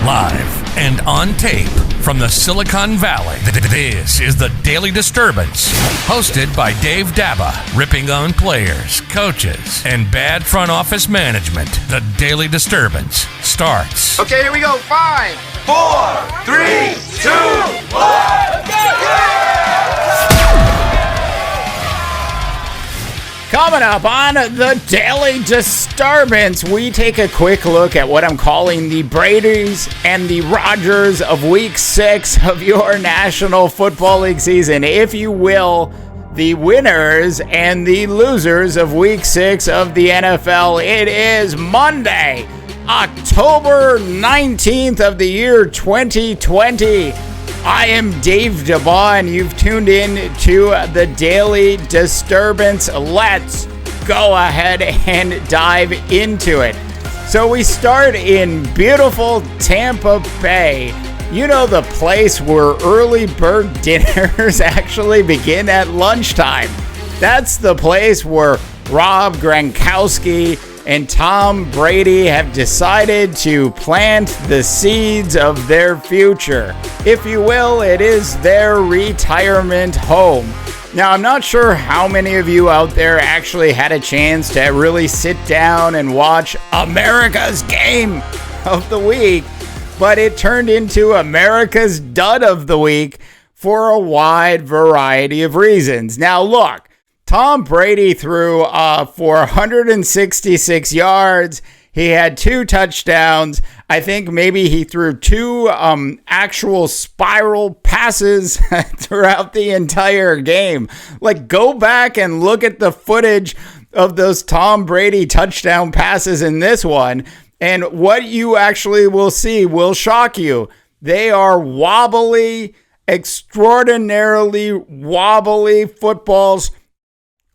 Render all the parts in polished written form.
Live and on tape from the Silicon Valley, this is the Daily Disturbance, hosted by Dave Daba, ripping on players, coaches, and bad front office management. The Daily Disturbance starts. Okay, here we go. 5, 4, 3, 2, 1, go! Coming up on the Daily Disturbance, we take a quick look at what I'm calling the Bradys and the Rodgers of Week 6 of your National Football League season. If you will, the winners and the losers of Week 6 of the NFL. It is Monday, October 19th of the year 2020. I am Dave Daba, and you've tuned in to the Daily Disturbance. Let's go ahead and dive into it. So we start in beautiful Tampa Bay. You know, the place where early bird dinners actually begin at lunchtime. That's the place where Rob Gronkowski and Tom Brady have decided to plant the seeds of their future. If you will, it is their retirement home. Now, I'm not sure how many of you out there actually had a chance to really sit down and watch America's Game of the Week, but it turned into America's Dud of the Week for a wide variety of reasons. Now, look, Tom Brady threw for 166 yards. He had 2 touchdowns. I think maybe he threw 2 actual spiral passes throughout the entire game. Like, go back and look at the footage of those Tom Brady touchdown passes in this one, and what you actually will see will shock you. They are wobbly, extraordinarily wobbly footballs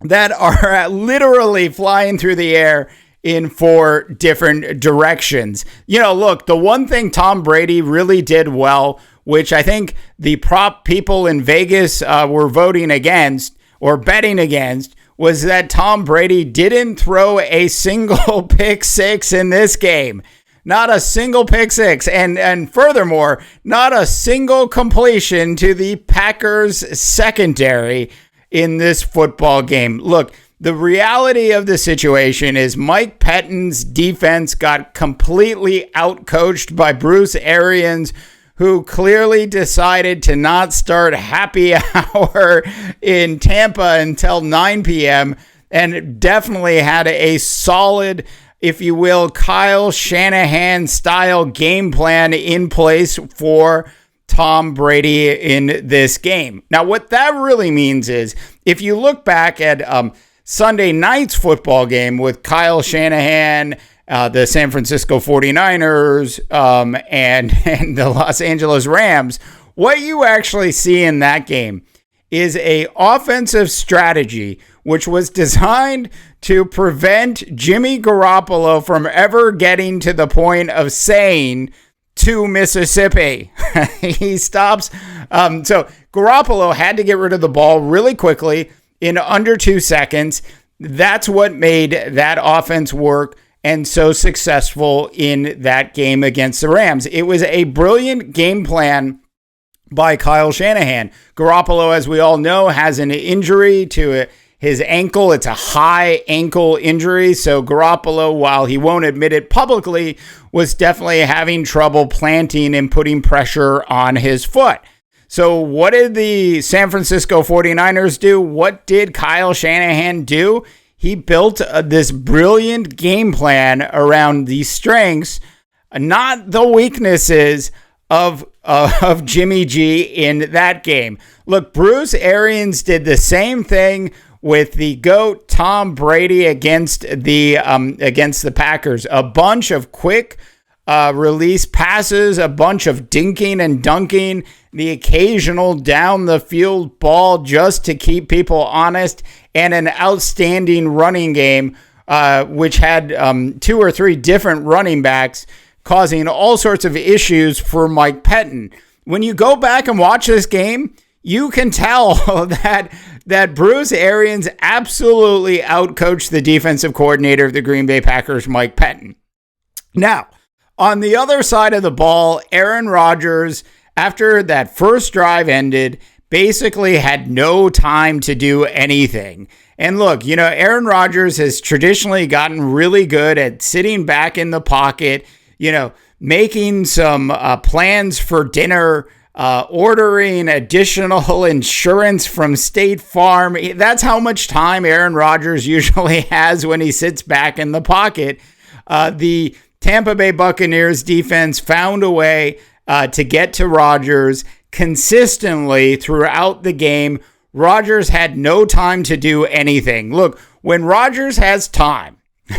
that are literally flying through the air in 4 different directions. You know, look, the one thing Tom Brady really did well, which I think the prop people in Vegas were voting against or betting against, was that Tom Brady didn't throw a single pick six in this game. Not a single pick six. And furthermore, not a single completion to the Packers secondary in this football game. Look, the reality of the situation is Mike Pettine's defense got completely outcoached by Bruce Arians, who clearly decided to not start happy hour in Tampa until 9 p.m. and definitely had a solid, if you will, Kyle Shanahan style game plan in place for Tom Brady in this game. Now, what that really means is, if you look back at Sunday night's football game with Kyle Shanahan, the San Francisco 49ers, and the Los Angeles Rams, what you actually see in that game is a offensive strategy which was designed to prevent Jimmy Garoppolo from ever getting to the point of saying to Mississippi. He stops. So Garoppolo had to get rid of the ball really quickly in under 2 seconds. That's what made that offense work and so successful in that game against the Rams. It was a brilliant game plan by Kyle Shanahan. Garoppolo, as we all know, has an injury to his ankle. It's a high ankle injury. So Garoppolo, while he won't admit it publicly, was definitely having trouble planting and putting pressure on his foot. So what did the San Francisco 49ers do? What did Kyle Shanahan do? He built this brilliant game plan around the strengths, not the weaknesses of Jimmy G in that game. Look, Bruce Arians did the same thing with the GOAT Tom Brady against the Packers. A bunch of quick release passes, a bunch of dinking and dunking, the occasional down the field ball just to keep people honest, and an outstanding running game, which had 2 or 3 different running backs causing all sorts of issues for Mike Pettine. When you go back and watch this game, you can tell that Bruce Arians absolutely outcoached the defensive coordinator of the Green Bay Packers, Mike Pettine. Now, On the other side of the ball, Aaron Rodgers, after that first drive ended, basically had no time to do anything. And look, Aaron Rodgers has traditionally gotten really good at sitting back in the pocket, making some plans for dinner, ordering additional insurance from State Farm. That's how much time Aaron Rodgers usually has when he sits back in the pocket. The Tampa Bay Buccaneers defense found a way to get to Rodgers consistently throughout the game. Rodgers had no time to do anything. Look, when Rodgers has time,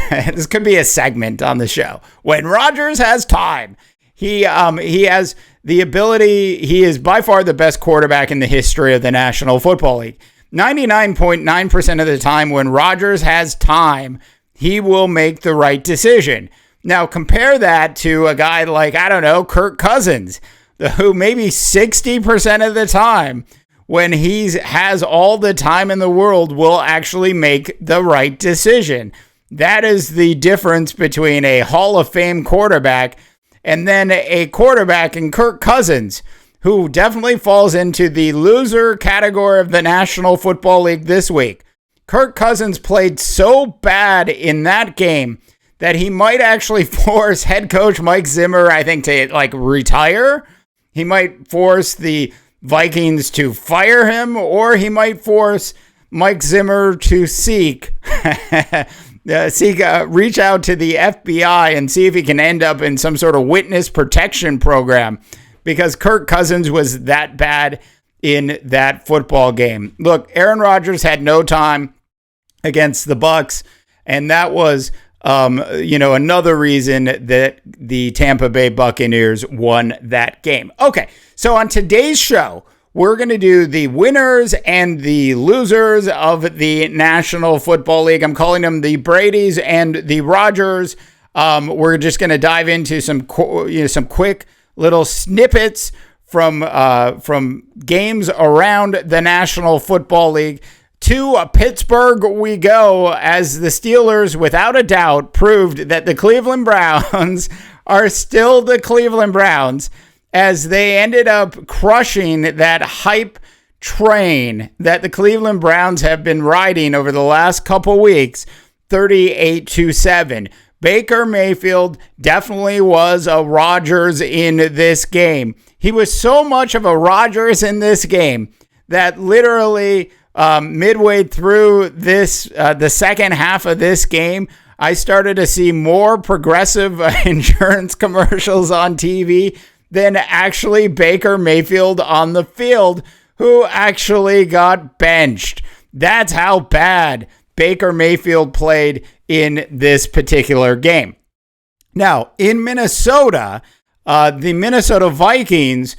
this could be a segment on the show. When Rodgers has time, he has the ability. He is by far the best quarterback in the history of the National Football League. 99.9% of the time when Rodgers has time, he will make the right decision. Now, compare that to a guy like, Kirk Cousins, who maybe 60% of the time when he has all the time in the world will actually make the right decision. That is the difference between a Hall of Fame quarterback and then a quarterback in Kirk Cousins, who definitely falls into the loser category of the National Football League this week. Kirk Cousins played so bad in that game that he might actually force head coach Mike Zimmer, I think, to retire. He might force the Vikings to fire him, or he might force Mike Zimmer to reach out to the FBI and see if he can end up in some sort of witness protection program, because Kirk Cousins was that bad in that football game. Look, Aaron Rodgers had no time against the Bucs, and that was another reason that the Tampa Bay Buccaneers won that game. Okay, so on today's show, we're going to do the winners and the losers of the National Football League. I'm calling them the Bradys and the Rodgers. We're just going to dive into some quick little snippets from games around the National Football League. To Pittsburgh we go, as the Steelers, without a doubt, proved that the Cleveland Browns are still the Cleveland Browns, as they ended up crushing that hype train that the Cleveland Browns have been riding over the last couple weeks, 38-7. Baker Mayfield definitely was a Rodgers in this game. He was so much of a Rodgers in this game that literally midway through the second half of this game, I started to see more Progressive insurance commercials on TV than actually Baker Mayfield on the field, who actually got benched. That's how bad Baker Mayfield played in this particular game. Now, in Minnesota, the Minnesota Vikings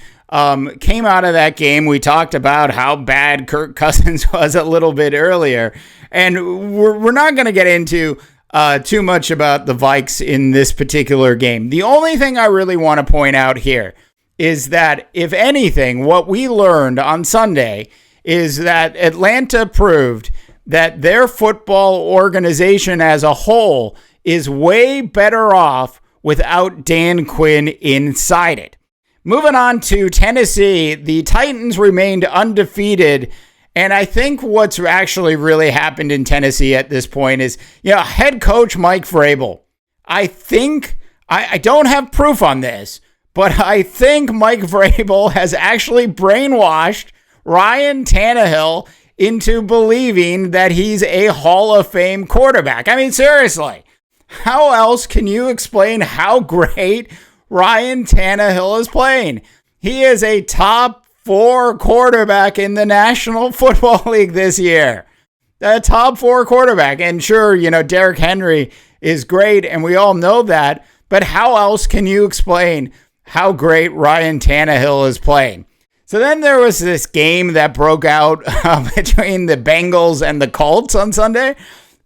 came out of that game. We talked about how bad Kirk Cousins was a little bit earlier, and we're not going to get into too much about the Vikes in this particular game. The only thing I really want to point out here is that, if anything, what we learned on Sunday is that Atlanta proved that their football organization as a whole is way better off without Dan Quinn inside it. Moving on to Tennessee, the Titans remained undefeated. And I think what's actually really happened in Tennessee at this point is, head coach Mike Vrabel. I think, I don't have proof on this, but I think Mike Vrabel has actually brainwashed Ryan Tannehill into believing that he's a Hall of Fame quarterback. I mean, seriously, how else can you explain how great Ryan Tannehill is playing? He is a top 4 quarterback in the National Football League this year. A top 4 quarterback. And sure, Derrick Henry is great, and we all know that. But how else can you explain how great Ryan Tannehill is playing? So then there was this game that broke out between the Bengals and the Colts on Sunday.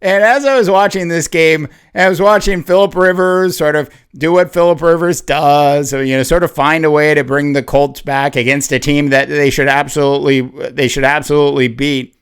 And as I was watching this game, I was watching Phillip Rivers sort of do what Phillip Rivers does, sort of find a way to bring the Colts back against a team that they should absolutely beat.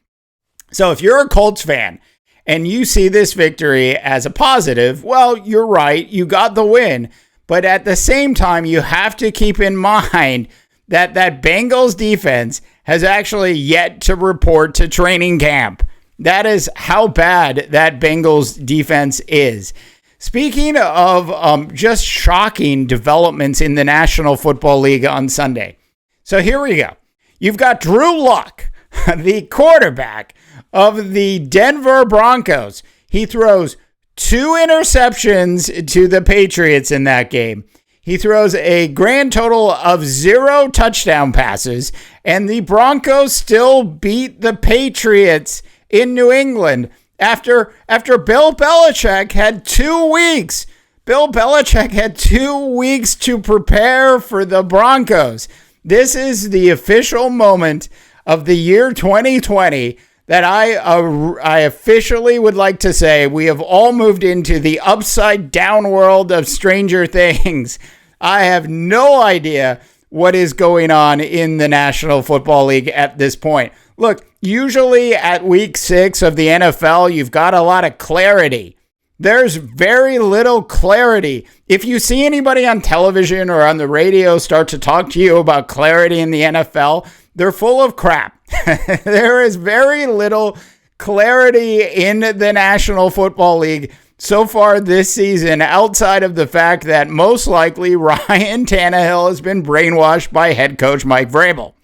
So if you're a Colts fan and you see this victory as a positive, well, you're right, you got the win. But at the same time, you have to keep in mind that Bengals defense has actually yet to report to training camp. That is how bad that Bengals defense is. Speaking of just shocking developments in the National Football League on Sunday. So here we go. You've got Drew Luck, the quarterback of the Denver Broncos. He throws 2 interceptions to the Patriots in that game. He throws a grand total of 0 touchdown passes, and the Broncos still beat the Patriots in New England after Bill Belichick had 2 weeks. Bill Belichick had 2 weeks to prepare for the Broncos. This is the official moment of the year 2020 that I officially would like to say we have all moved into the upside down world of Stranger Things. I have no idea what is going on in the National Football League at this point. Look, usually at week 6 of the NFL, you've got a lot of clarity. There's very little clarity. If you see anybody on television or on the radio start to talk to you about clarity in the NFL, they're full of crap. There is very little clarity in the National Football League so far this season, outside of the fact that most likely Ryan Tannehill has been brainwashed by head coach Mike Vrabel.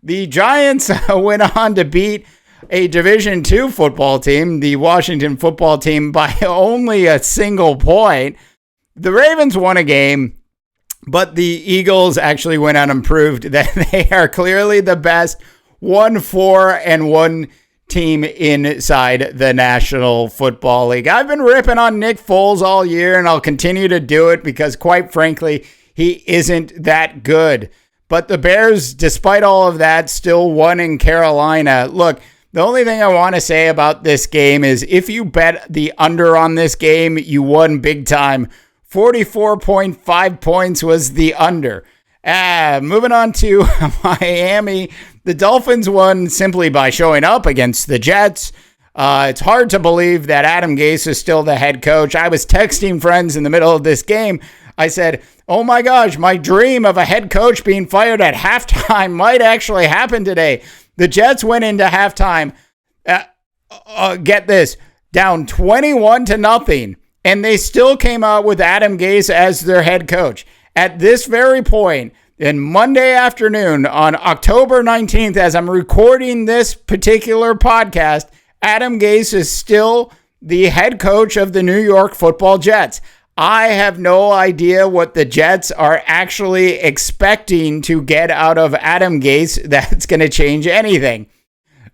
The Giants went on to beat a Division II football team, the Washington football team, by only a single point. The Ravens won a game, but the Eagles actually went out and proved that they are clearly the best 1-4-1 team inside the National Football League. I've been ripping on Nick Foles all year, and I'll continue to do it because, quite frankly, he isn't that good. But the Bears, despite all of that, still won in Carolina. Look, the only thing I want to say about this game is if you bet the under on this game, you won big time. 44.5 points was the under. Moving on to Miami. The Dolphins won simply by showing up against the Jets. It's hard to believe that Adam Gase is still the head coach. I was texting friends in the middle of this game. I said, oh my gosh, my dream of a head coach being fired at halftime might actually happen today. The Jets went into halftime, get this, down 21-0, and they still came out with Adam Gase as their head coach. At this very point, in Monday afternoon on October 19th, as I'm recording this particular podcast, Adam Gase is still the head coach of the New York Football Jets. I have no idea what the Jets are actually expecting to get out of Adam Gase that's going to change anything.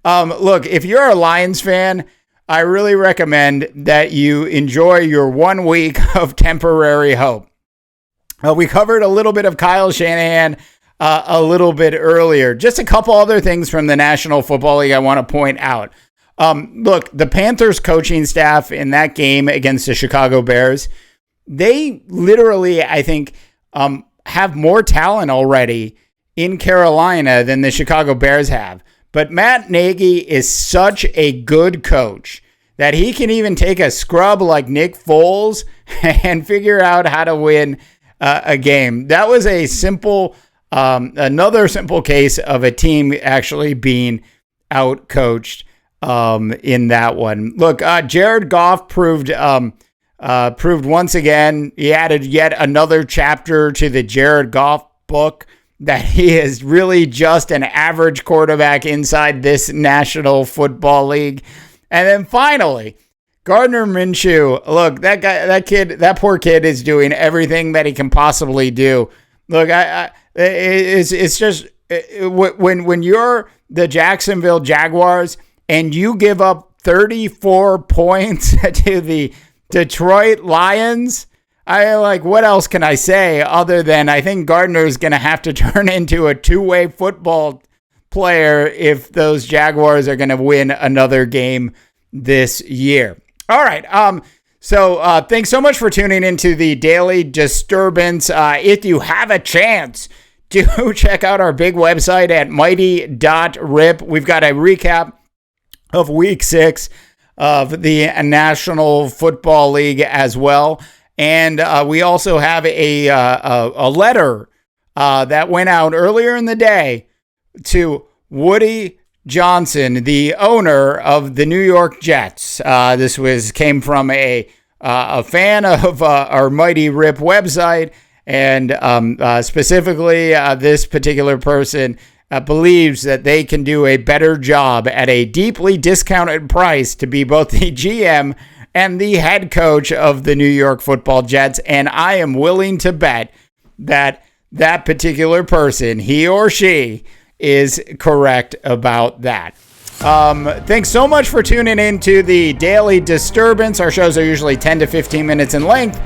Look, if you're a Lions fan, I really recommend that you enjoy your 1 week of temporary hope. We covered a little bit of Kyle Shanahan a little bit earlier. Just a couple other things from the National Football League I want to point out. Look, the Panthers coaching staff in that game against the Chicago Bears, they literally, I think, have more talent already in Carolina than the Chicago Bears have. But Matt Nagy is such a good coach that he can even take a scrub like Nick Foles and figure out how to win a game. That was a another simple case of a team actually being outcoached in that one. Look, Jared Goff proved once again, he added yet another chapter to the Jared Goff book, that he is really just an average quarterback inside this National Football League. And then finally, Gardner Minshew. Look, that poor kid is doing everything that he can possibly do. Look, it's just when you're the Jacksonville Jaguars and you give up 34 points to the Detroit Lions, what else can I say other than I think Gardner's going to have to turn into a two-way football player if those Jaguars are going to win another game this year. All right. So thanks so much for tuning into the Daily Disturbance. If you have a chance, do check out our big website at mighty.rip. We've got a recap of week 6 of the National Football League as well And we also have a letter that went out earlier in the day to Woody Johnson, the owner of the New York Jets. This came from a fan of our Mighty Rip website, and specifically this particular person believes that they can do a better job at a deeply discounted price to be both the GM and the head coach of the New York Football Jets, and I am willing to bet that that particular person, he or she, is correct about that. Thanks so much for tuning in to the Daily Disturbance. Our shows are usually 10 to 15 minutes in length.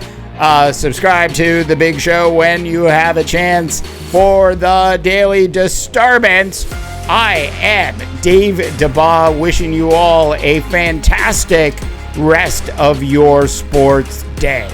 Subscribe to the big show when you have a chance for the Daily Disturbance. I am Dave DeBaugh, wishing you all a fantastic rest of your sports day.